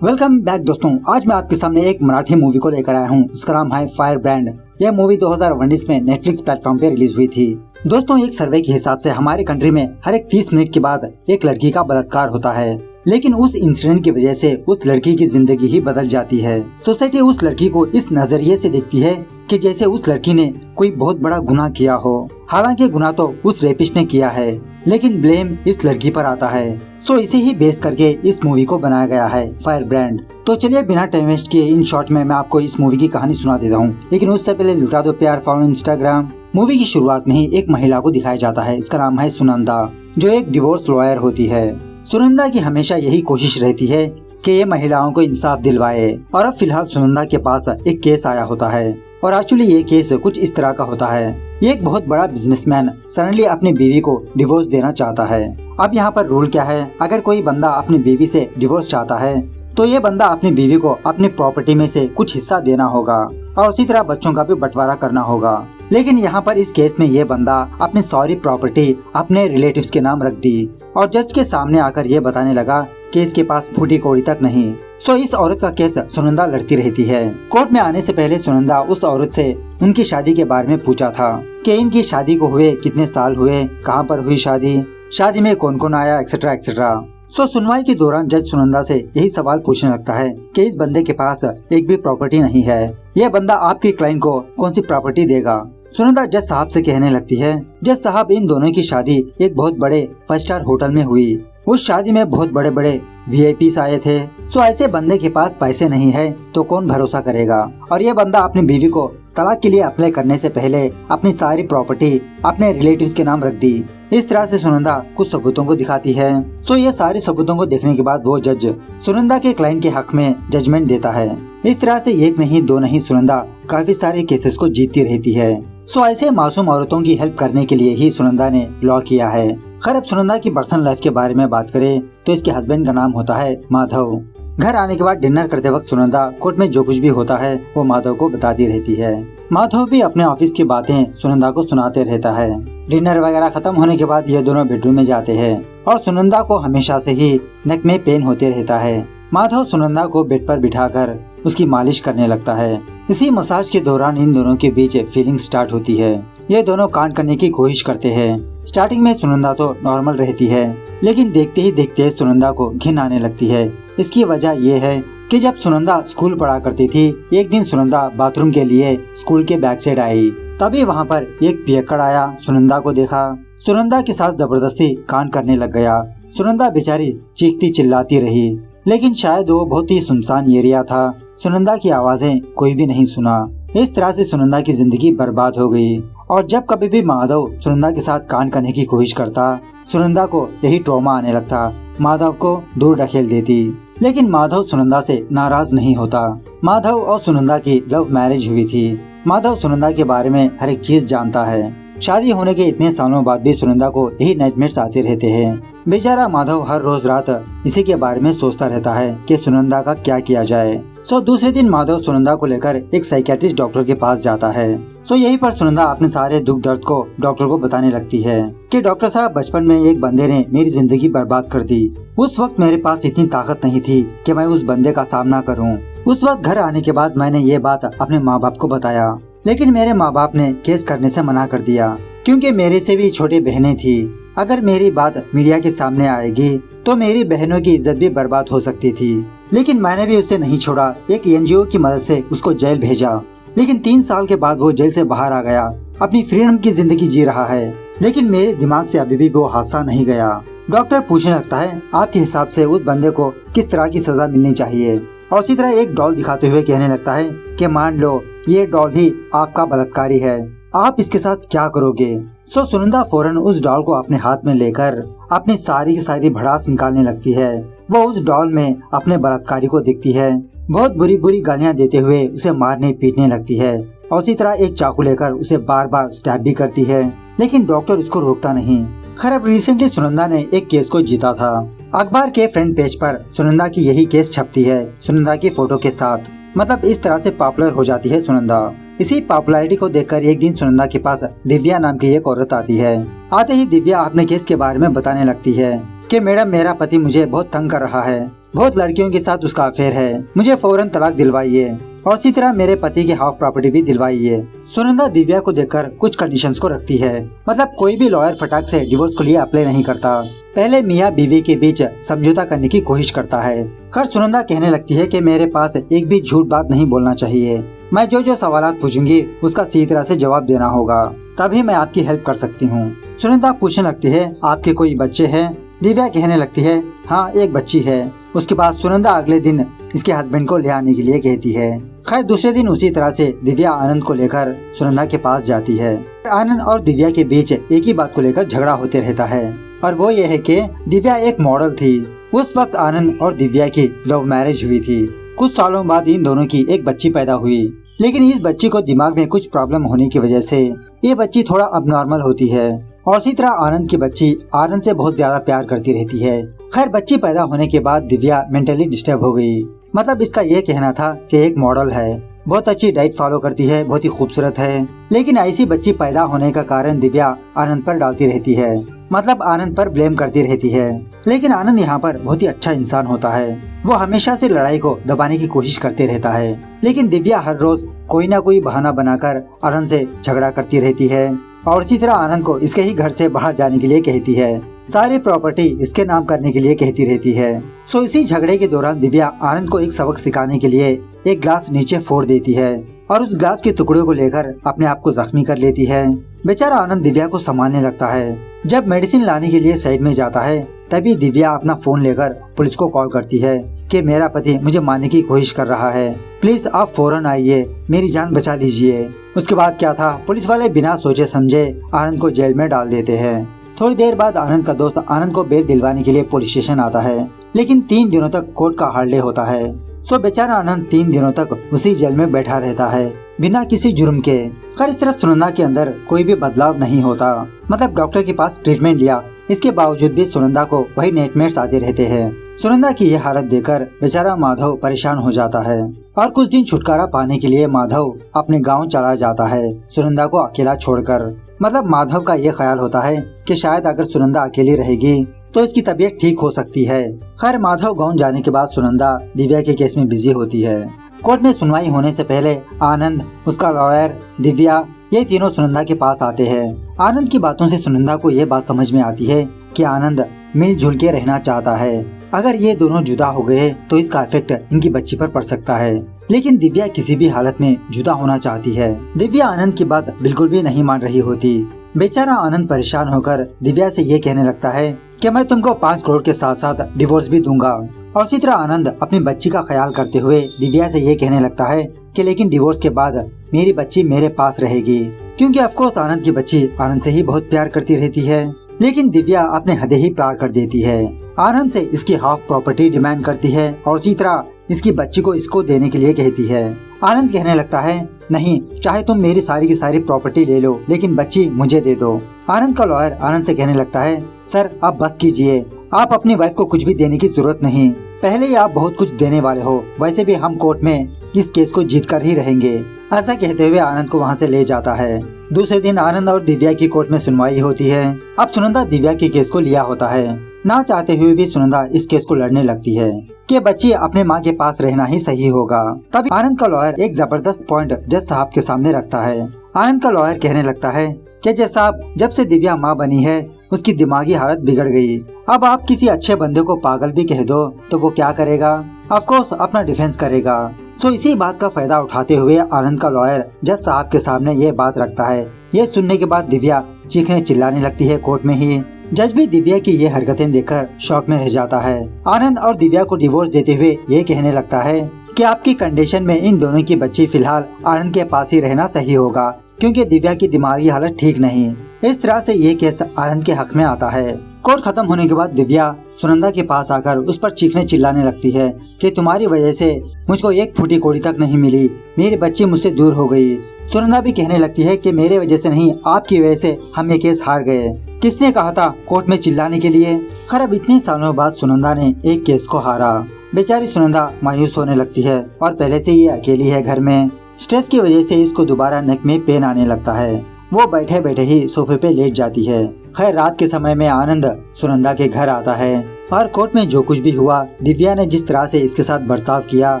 Welcome back दोस्तों। आज मैं आपके सामने एक मराठी मूवी को लेकर आया हूँ। इसका नाम है फायर ब्रांड। यह मूवी 2019 में नेटफ्लिक्स प्लेटफॉर्म पे रिलीज हुई थी। दोस्तों, एक सर्वे के हिसाब से हमारे कंट्री में हर एक 30 मिनट के बाद एक लड़की का बलात्कार होता है, लेकिन उस इंसिडेंट की वजह से उस लड़की की जिंदगी ही बदल जाती है। सोसाइटी उस लड़की को इस नजरिए से देखती है कि जैसे उस लड़की ने कोई बहुत बड़ा गुनाह किया हो। हालांकि गुनाह तो उस रेपिस्ट ने किया है, लेकिन ब्लेम इस लड़की पर आता है। सो इसे ही बेस करके इस मूवी को बनाया गया है फायर ब्रांड। तो चलिए बिना टाइम वेस्ट किए इन शॉर्ट में मैं आपको इस मूवी की कहानी सुना देता हूँ, लेकिन उससे पहले लुटा दो प्यार फॉलो इंस्टाग्राम। मूवी की शुरुआत में ही एक महिला को दिखाया जाता है। इसका नाम है सुनंदा, जो एक डिवोर्स लॉयर होती है। सुनंदा की हमेशा यही कोशिश रहती है कि ये महिलाओं को इंसाफ दिलवाए। और अब फिलहाल सुनंदा के पास एक केस आया होता है, और एक्चुअली ये केस कुछ इस तरह का होता है। ये एक बहुत बड़ा बिजनेसमैन सडनली अपनी बीवी को डिवोर्स देना चाहता है। अब यहाँ पर रूल क्या है, अगर कोई बंदा अपनी बीवी से डिवोर्स चाहता है तो ये बंदा अपनी बीवी को अपनी प्रॉपर्टी में से कुछ हिस्सा देना होगा, और उसी तरह बच्चों का भी बंटवारा करना होगा। लेकिन यहाँ पर इस केस में ये बंदा अपनी सारी प्रॉपर्टी अपने रिलेटिव्स के नाम रख दी, और जज के सामने आकर ये बताने लगा कि इसके पास फूटी कौड़ी तक नहीं। सो इस औरत का केस सुनंदा लड़ती रहती है। कोर्ट में आने से पहले सुनंदा उस औरत से उनकी शादी के बारे में पूछा था कि इनकी शादी को हुए कितने साल हुए, कहाँ पर हुई शादी में कौन कौन आया, एक्सेट्रा एक्सेट्रा। सो सुनवाई के दौरान जज सुनंदा से यही सवाल पूछने लगता है कि इस बंदे के पास एक भी प्रॉपर्टी नहीं है, यह बंदा आपके क्लाइंट को कौन सी प्रॉपर्टी देगा। सुनंदा जज साहब से कहने लगती है, जज साहब इन दोनों की शादी एक बहुत बड़े 5 स्टार होटल में हुई। उस शादी में बहुत बड़े बड़े वीआईपीस आए थे। सो ऐसे बंदे के पास पैसे नहीं है तो कौन भरोसा करेगा। और ये बंदा अपनी बीवी को तलाक के लिए अप्लाई करने से पहले अपनी सारी प्रॉपर्टी अपने रिलेटिव्स के नाम रख दी। इस तरह से सुनंदा कुछ सबूतों को दिखाती है। सो ये सारे सबूतों को देखने के बाद वो जज सुनंदा के क्लाइंट के हक में जजमेंट देता है। इस तरह से एक नहीं दो नहीं सुनंदा काफी सारे केसेस को जीतती रहती है। सो ऐसे मासूम औरतों की हेल्प करने के लिए ही सुनंदा ने लॉ किया है। खैर, अब सुनंदा की पर्सनल लाइफ के बारे में बात करें तो इसके हस्बैंड का नाम होता है माधव। घर आने के बाद डिनर करते वक्त सुनंदा कोर्ट में जो कुछ भी होता है वो माधव को बताती रहती है। माधव भी अपने ऑफिस की बातें सुनंदा को सुनाते रहता है। डिनर वगैरह खत्म होने के बाद ये दोनों बेडरूम में जाते हैं, और सुनंदा को हमेशा से ही नेक में पेन होते रहता है। माधव सुनंदा को बेड पर बिठाकर उसकी मालिश करने लगता है। इसी मसाज के दौरान इन दोनों के बीच फीलिंग स्टार्ट होती है। ये दोनों कांड करने की कोशिश करते हैं। स्टार्टिंग में सुनंदा तो नॉर्मल रहती है, लेकिन देखते ही देखते सुनंदा को घिन आने लगती है। इसकी वजह ये है कि जब सुनंदा स्कूल पढ़ा करती थी, एक दिन सुनंदा बाथरूम के लिए स्कूल के बैक साइड आई। तभी वहाँ पर एक पियक्कड़ आया, सुनंदा को देखा, सुनंदा के साथ जबरदस्ती कांड करने लग गया। सुनंदा बेचारी चीखती चिल्लाती रही, लेकिन शायद वो बहुत ही सुनसान एरिया था, सुनंदा की आवाजें कोई भी नहीं सुना। इस तरह से सुनंदा की जिंदगी बर्बाद हो गई। और जब कभी भी माधव सुनंदा के साथ कांड करने की कोशिश करता, सुनंदा को यही ट्रॉमा आने लगता, माधव को दूर ढकेल देती। लेकिन माधव सुनंदा से नाराज नहीं होता। माधव और सुनंदा की लव मैरिज हुई थी। माधव सुनंदा के बारे में हर एक चीज जानता है। शादी होने के इतने सालों बाद भी सुनंदा को यही नाइटमेयर्स आते रहते हैं। बेचारा माधव हर रोज रात इसी के बारे में सोचता रहता है कि सुनंदा का क्या किया जाए। सो दूसरे दिन माधव सुनंदा को लेकर एक साइकियाट्रिस्ट डॉक्टर के पास जाता है। सो यहीं पर सुनंदा अपने सारे दुख दर्द को डॉक्टर को बताने लगती है कि डॉक्टर साहब, बचपन में एक बंदे ने मेरी जिंदगी बर्बाद कर दी। उस वक्त मेरे पास इतनी ताकत नहीं थी कि मैं उस बंदे का सामना करूं। उस वक्त घर आने के बाद मैंने ये बात अपने माँ बाप को बताया, लेकिन मेरे माँ बाप ने केस करने से मना कर दिया, क्योंकि मेरे से भी छोटी बहनें थी। अगर मेरी बात मीडिया के सामने आएगी तो मेरी बहनों की इज्जत भी बर्बाद हो सकती थी। लेकिन मैंने भी उसे नहीं छोड़ा, एक एनजीओ की मदद से उसको जेल भेजा। लेकिन 3 साल के बाद वो जेल से बाहर आ गया, अपनी फ्रीडम की जिंदगी जी रहा है। लेकिन मेरे दिमाग से अभी भी वो हादसा नहीं गया। डॉक्टर पूछने लगता है, आपके हिसाब से उस बंदे को किस तरह की सजा मिलनी चाहिए। और उसी तरह एक डॉल दिखाते हुए कहने लगता है कि मान लो ये डॉल ही आपका बलात्कारी है, आप इसके साथ क्या करोगे। सो सुनंदा फौरन उस डॉल को अपने हाथ में लेकर अपनी सारी की सारी भड़ास निकालने लगती है। वो उस डॉल में अपने बलात्कारी को देखती है, बहुत बुरी बुरी गालियां देते हुए उसे मारने पीटने लगती है, और उसी तरह एक चाकू लेकर उसे बार बार स्टैब भी करती है। लेकिन डॉक्टर उसको रोकता नहीं। खैर, अब रिसेंटली सुनंदा ने एक केस को जीता था। अखबार के फ्रंट पेज पर सुनंदा की यही केस छपती है, सुनंदा की फोटो के साथ। मतलब इस तरह से पॉपुलर हो जाती है सुनंदा। इसी पॉपुलैरिटी को देखकर एक दिन सुनंदा के पास दिव्या नाम की एक औरत आती है। आते ही दिव्या अपने केस के बारे में बताने लगती है कि मैडम, मेरा पति मुझे बहुत तंग कर रहा है। बहुत लड़कियों के साथ उसका अफेयर है, मुझे फौरन तलाक दिलवाइए और इसी तरह मेरे पति की हाफ प्रॉपर्टी भी दिलवाइए। सुनंदा दिव्या को देखकर कुछ कंडीशंस को रखती है। मतलब कोई भी लॉयर फटाक से डिवोर्स के लिए अप्लाई नहीं करता, पहले मियाँ बीवी के बीच समझौता करने की कोशिश करता है। खैर सुनंदा कहने लगती है कि मेरे पास एक भी झूठ बात नहीं बोलना चाहिए, मैं जो जो सवालात पूछूंगी उसका सही तरह से जवाब देना होगा, तभी मैं आपकी हेल्प कर सकती हूँ। सुनंदा पूछने लगती है आपके कोई बच्चे हैं? दिव्या कहने लगती है हाँ एक बच्ची है। उसके बाद सुनंदा अगले दिन इसके हस्बैंड को ले आने के लिए कहती है। खैर दूसरे दिन उसी तरह से दिव्या आनंद को लेकर सुनंदा के पास जाती है। आनंद और दिव्या के बीच एक ही बात को लेकर झगड़ा होते रहता है और वो ये है कि दिव्या एक मॉडल थी। उस वक्त आनंद और दिव्या की लव मैरिज हुई थी। कुछ सालों बाद इन दोनों की एक बच्ची पैदा हुई, लेकिन इस बच्ची को दिमाग में कुछ प्रॉब्लम होने की वजह से ये बच्ची थोड़ा अबनॉर्मल होती है और इसी तरह आनंद की बच्ची आनंद से बहुत ज्यादा प्यार करती रहती है। खैर बच्ची पैदा होने के बाद दिव्या मेंटली डिस्टर्ब हो गई। मतलब इसका ये कहना था कि एक मॉडल है, बहुत अच्छी डाइट फॉलो करती है, बहुत ही खूबसूरत है, लेकिन ऐसी बच्ची पैदा होने का कारण दिव्या आनंद पर डालती रहती है। मतलब आनंद पर ब्लेम करती रहती है। लेकिन आनंद यहाँ पर बहुत ही अच्छा इंसान होता है, वो हमेशा से लड़ाई को दबाने की कोशिश करते रहता है। लेकिन दिव्या हर रोज कोई ना कोई बहाना बनाकर आनंद से झगड़ा करती रहती है और इसी तरह आनंद को इसके ही घर से बाहर जाने के लिए कहती है, सारी प्रॉपर्टी इसके नाम करने के लिए कहती रहती है। सो इसी झगड़े के दौरान दिव्या आनंद को एक सबक सिखाने के लिए एक ग्लास नीचे फोड़ देती है और उस ग्लास के टुकड़ों को लेकर अपने आप को जख्मी कर लेती है। बेचारा आनंद दिव्या को संभालने लगता है। जब मेडिसिन लाने के लिए साइड में जाता है तभी दिव्या अपना फोन लेकर पुलिस को कॉल करती है कि मेरा पति मुझे मारने की कोशिश कर रहा है, प्लीज आप फौरन आइए, मेरी जान बचा लीजिए। उसके बाद क्या था, पुलिस वाले बिना सोचे समझे आनंद को जेल में डाल देते हैं। थोड़ी देर बाद आनंद का दोस्त आनंद को बेल दिलवाने के लिए पुलिस स्टेशन आता है, लेकिन 3 दिनों तक कोर्ट का हॉलिडे होता है। सो बेचारा आनंद 3 दिनों तक उसी जेल में बैठा रहता है बिना किसी जुर्म के। खैर इस तरफ सुनंदा के अंदर कोई भी बदलाव नहीं होता। मतलब डॉक्टर के पास ट्रीटमेंट लिया, इसके बावजूद भी सुनंदा को वही नेटमेट्स आते रहते हैं। सुनंदा की यह हालत देखकर बेचारा माधव परेशान हो जाता है और कुछ दिन छुटकारा पाने के लिए माधव अपने गांव चला जाता है सुनंदा को अकेला छोड़कर। मतलब माधव का ये ख्याल होता है कि शायद अगर सुनंदा अकेली रहेगी तो इसकी तबीयत ठीक हो सकती है। खैर माधव गांव जाने के बाद सुनंदा दिव्या के केस में बिजी होती है। कोर्ट में सुनवाई होने से पहले आनंद, उसका लॉयर, दिव्या, ये तीनों सुनंदा के पास आते हैं। आनंद की बातों से सुनंदा को ये बात समझ में आती है कि आनंद मिलजुल के रहना चाहता है। अगर ये दोनों जुदा हो गए तो इसका इफेक्ट इनकी बच्ची पर पड़ सकता है। लेकिन दिव्या किसी भी हालत में जुदा होना चाहती है। दिव्या आनंद की बात बिल्कुल भी नहीं मान रही होती। बेचारा आनंद परेशान होकर दिव्या से ये कहने लगता है कि मैं तुमको 5 करोड़ के साथ साथ डिवोर्स भी दूंगा। और इसी तरह आनंद अपनी बच्ची का ख्याल करते हुए दिव्या से ये कहने लगता है कि लेकिन डिवोर्स के बाद मेरी बच्ची मेरे पास रहेगी, क्योंकि ऑफकोर्स आनंद की बच्ची आनंद से ही बहुत प्यार करती रहती है। लेकिन दिव्या अपने हद ही प्यार कर देती है। आनंद से इसकी हाफ प्रॉपर्टी डिमांड करती है और इसी तरह इसकी बच्ची को इसको देने के लिए कहती है। आनंद कहने लगता है नहीं, चाहे तुम मेरी सारी की सारी प्रॉपर्टी ले लो, लेकिन बच्ची मुझे दे दो। आनंद का लॉयर आनंद से कहने लगता है सर आप बस कीजिए, आप अपनी वाइफ को कुछ भी देने की जरूरत नहीं, पहले ही आप बहुत कुछ देने वाले हो, वैसे भी हम कोर्ट में इस केस को जीत कर ही रहेंगे। ऐसा कहते हुए आनंद को वहाँ से ले जाता है। दूसरे दिन आनंद और दिव्या की कोर्ट में सुनवाई होती है। अब सुनंदा दिव्या के केस को लिया होता है। ना चाहते हुए भी सुनंदा इस केस को लड़ने लगती है कि बच्ची अपने माँ के पास रहना ही सही होगा। तभी आनंद का लॉयर एक जबरदस्त पॉइंट जज साहब के सामने रखता है। आनंद का लॉयर कहने लगता है कि जज साहब, जब से दिव्या माँ बनी है उसकी दिमागी हालत बिगड़ गई। अब आप किसी अच्छे बंदे को पागल भी कह दो तो वो क्या करेगा? ऑफकोर्स अपना डिफेंस करेगा। सो इसी बात का फायदा उठाते हुए आनंद का लॉयर जज साहब के सामने ये बात रखता है। ये सुनने के बाद दिव्या चीखने चिल्लाने लगती है कोर्ट में ही। जज भी दिव्या की ये हरकतें देखकर शॉक में रह जाता है। आनंद और दिव्या को डिवोर्स देते हुए ये कहने लगता है कि आपकी कंडीशन में इन दोनों की बच्ची फिलहाल आनंद के पास ही रहना सही होगा, क्योंकि दिव्या की दिमागी हालत ठीक नहीं। इस तरह से ये केस आनंद के हक में आता है। कोर्ट खत्म होने के बाद दिव्या सुनंदा के पास आकर उस पर चीखने चिल्लाने लगती है कि तुम्हारी वजह से मुझको एक फूटी कौड़ी तक नहीं मिली, मेरी बच्ची मुझसे दूर हो गई। सुनंदा भी कहने लगती है कि मेरे वजह से नहीं, आपकी वजह से हम ये केस हार गए। किसने कहा था कोर्ट में चिल्लाने के लिए? खैर अब इतने सालों बाद सुनंदा ने एक केस को हारा। बेचारी सुनंदा मायूस होने लगती है और पहले से ये अकेली है घर में। स्ट्रेस की वजह से इसको दोबारा नेक में पेन आने लगता है। वो बैठे बैठे ही सोफे पे लेट जाती है। खैर रात के समय में आनंद सुनंदा के घर आता है। और कोर्ट में जो कुछ भी हुआ, दिव्या ने जिस तरह से इसके साथ बर्ताव किया,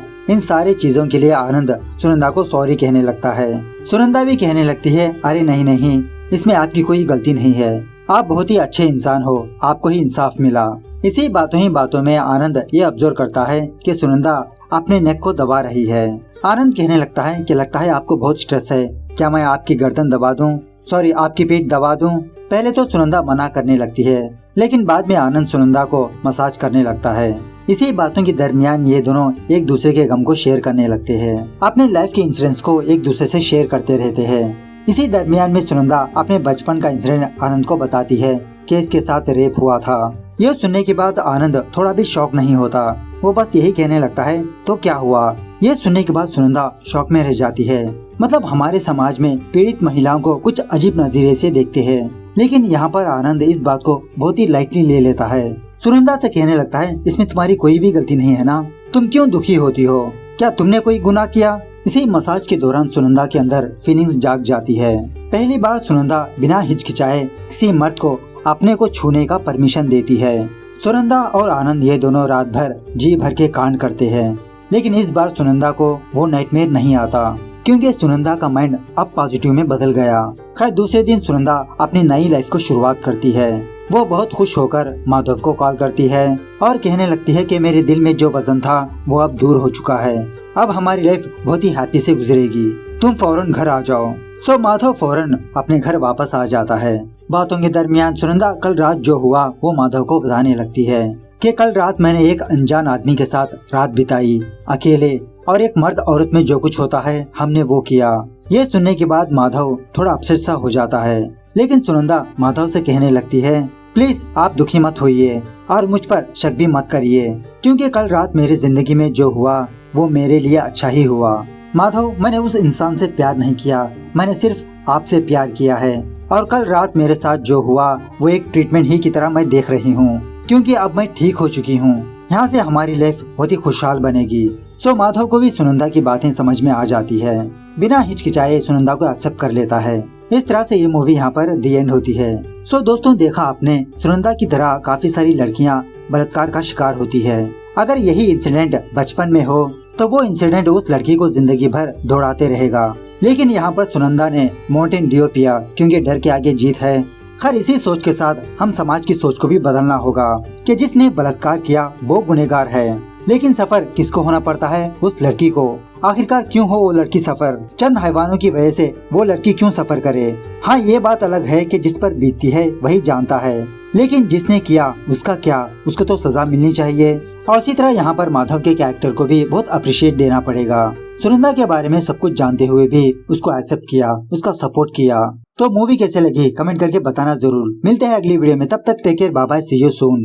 इन सारी चीजों के लिए आनंद सुनंदा को सॉरी कहने लगता है। सुनंदा भी कहने लगती है, अरे नहीं नहीं, इसमें आपकी कोई गलती नहीं है, आप बहुत ही अच्छे इंसान हो, आपको ही इंसाफ मिला। इसी बातों ही बातों में आनंद ये ऑब्जर्व करता है कि सुनंदा अपने नेक को दबा रही है। आनंद कहने लगता है कि लगता है आपको बहुत स्ट्रेस है, क्या मैं आपकी गर्दन दबा दूं, सॉरी आपकी पीठ दबा दूं। पहले तो सुनंदा मना करने लगती है, लेकिन बाद में आनंद सुनंदा को मसाज करने लगता है। इसी बातों के दरमियान ये दोनों एक दूसरे के गम को शेयर करने लगते हैं, अपने लाइफ के इंसिडेंट्स को एक दूसरे से शेयर करते रहते हैं। इसी दरमियान में सुनंदा अपने बचपन का इंसिडेंट आनंद को बताती है कि इसके साथ रेप हुआ था। यह सुनने के बाद आनंद थोड़ा भी शॉक नहीं होता, वो बस यही कहने लगता है, तो क्या हुआ। यह सुनने के बाद सुनंदा शॉक में रह जाती है। मतलब हमारे समाज में पीड़ित महिलाओं को कुछ अजीब नजरिए से देखते हैं, लेकिन यहाँ पर आनंद इस बात को बहुत ही लाइटली ले लेता है। सुनंदा से कहने लगता है, इसमें तुम्हारी कोई भी गलती नहीं है ना, तुम क्यों दुखी होती हो, क्या तुमने कोई गुनाह किया। इसी मसाज के दौरान सुनंदा के अंदर फीलिंग्स जाग जाती है। पहली बार सुनंदा बिना हिचकिचाए किसी मर्द को अपने को छूने का परमिशन देती है। सुनंदा और आनंद ये दोनों रात भर जी भर के कांड करते हैं, लेकिन इस बार सुनंदा को वो नाइटमेयर नहीं आता, क्योंकि सुनंदा का माइंड अब पॉजिटिव में बदल गया। खैर दूसरे दिन सुनंदा अपनी नई लाइफ को शुरुआत करती है। वो बहुत खुश होकर माधव को कॉल करती है और कहने लगती है कि मेरे दिल में जो वजन था वो अब दूर हो चुका है, अब हमारी लाइफ बहुत ही हैप्पी से गुजरेगी, तुम फौरन घर आ जाओ। सो माधव फौरन अपने घर वापस आ जाता है। बातों के दरमियान सुनंदा कल रात जो हुआ वो माधव को बताने लगती है कि कल रात मैंने एक अनजान आदमी के साथ रात बिताई अकेले, और एक मर्द औरत में जो कुछ होता है हमने वो किया। ये सुनने के बाद माधव थोड़ा अपसेट सा हो जाता है, लेकिन सुनंदा माधव से कहने लगती है, प्लीज आप दुखी मत होइए और मुझ पर शक भी मत करिए, क्योंकि कल रात मेरी जिंदगी में जो हुआ वो मेरे लिए अच्छा ही हुआ। माधव, मैंने उस इंसान से प्यार नहीं किया, मैंने सिर्फ आपसे प्यार किया है, और कल रात मेरे साथ जो हुआ वो एक ट्रीटमेंट ही की तरह मैं देख रही हूँ, क्योंकि अब मैं ठीक हो चुकी हूँ, यहाँ से हमारी लाइफ बहुत ही खुशहाल बनेगी। सो माधव को भी सुनंदा की बातें समझ में आ जाती है, बिना हिचकिचाए सुनंदा को एक्सेप्ट कर लेता है। इस तरह से ये मूवी यहाँ पर दी एंड होती है। सो दोस्तों, देखा आपने, सुनंदा की तरह काफी सारी लड़कियाँ बलात्कार का शिकार होती है। अगर यही इंसिडेंट बचपन में हो तो वो इंसिडेंट उस लड़की को जिंदगी भर दौड़ाते रहेगा, लेकिन यहाँ पर सुनंदा ने माउंटेन ड्यू पिया, क्योंकि डर के आगे जीत है। खैर इसी सोच के साथ हम समाज की सोच को भी बदलना होगा कि जिसने बलात्कार किया वो गुनहगार है, लेकिन सफर किसको होना पड़ता है, उस लड़की को। आखिरकार क्यों हो वो लड़की सफर, चंद हैवानों की वजह से वो लड़की क्यों सफर करे। हाँ, ये बात अलग है कि जिस पर बीतती है वही जानता है, लेकिन जिसने किया उसका क्या, उसको तो सजा मिलनी चाहिए। और इसी तरह यहाँ पर माधव के कैरेक्टर को भी बहुत अप्रिशिएट देना पड़ेगा। सुनंदा के बारे में सब कुछ जानते हुए भी उसको एक्सेप्ट किया, उसका सपोर्ट किया। तो मूवी कैसे लगी कमेंट करके बताना जरूर। मिलते हैं अगली वीडियो में, तब तक take care, bye bye, see you soon.